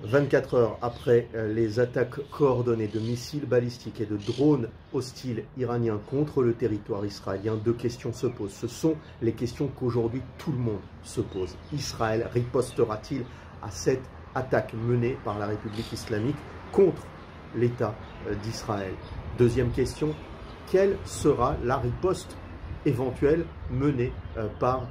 24 heures après les attaques coordonnées de missiles balistiques et de drones hostiles iraniens contre le territoire israélien, deux questions se posent. Ce sont les questions qu'aujourd'hui tout le monde se pose. Israël ripostera-t-il à cette attaque menée par la République islamique contre l'État d'Israël? Deuxième question, quelle sera la riposte éventuelle menée par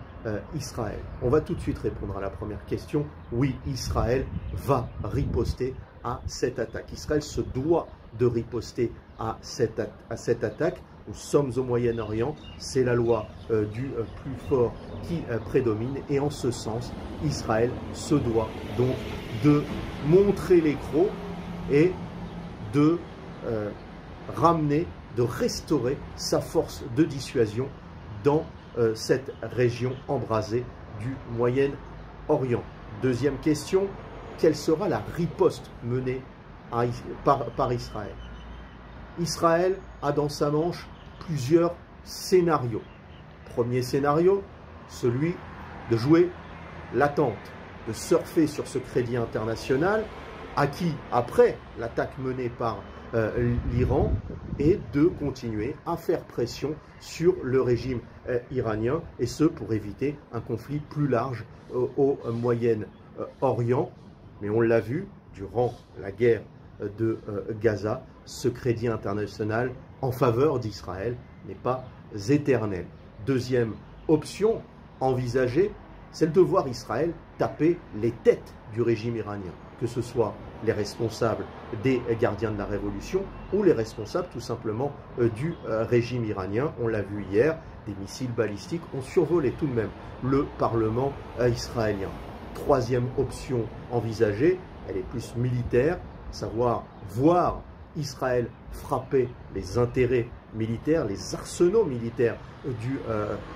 Israël? On va tout de suite répondre à la première question. Oui, Israël va riposter à cette attaque. Israël se doit de riposter à cette attaque. Nous sommes au Moyen-Orient, c'est la loi du plus fort qui prédomine, et en ce sens, Israël se doit donc de montrer les crocs et de ramener, de restaurer sa force de dissuasion dans cette région embrasée du Moyen-Orient. Deuxième question, quelle sera la riposte menée par Israël? Israël a dans sa manche plusieurs scénarios. Premier scénario, celui de jouer l'attente, de surfer sur ce crédit international acquis après l'attaque menée par l'Iran, et de continuer à faire pression sur le régime iranien, et ce pour éviter un conflit plus large au Moyen-Orient. Mais on l'a vu durant la guerre de Gaza, ce crédit international en faveur d'Israël n'est pas éternel. Deuxième option envisagée, celle de voir Israël taper les têtes du régime iranien, que ce soit les responsables des gardiens de la révolution ou les responsables tout simplement du régime iranien. On l'a vu hier, des missiles balistiques ont survolé tout de même le Parlement israélien. Troisième option envisagée, elle est plus militaire, à savoir voir Israël frapper les intérêts militaires, les arsenaux militaires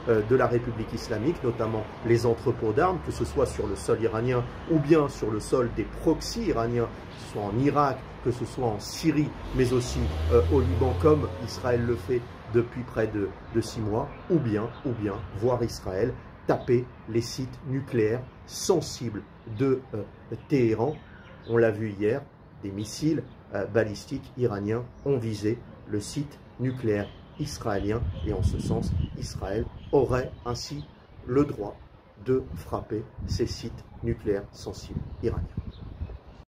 de la République islamique, notamment les entrepôts d'armes, que ce soit sur le sol iranien ou bien sur le sol des proxys iraniens, que ce soit en Irak, que ce soit en Syrie, mais aussi au Liban, comme Israël le fait depuis près de 6 mois, ou bien voir Israël taper les sites nucléaires sensibles de Téhéran. On l'a vu hier, des missiles balistiques iraniens ont visé le site nucléaire israélien, et en ce sens, Israël aurait ainsi le droit de frapper ces sites nucléaires sensibles iraniens.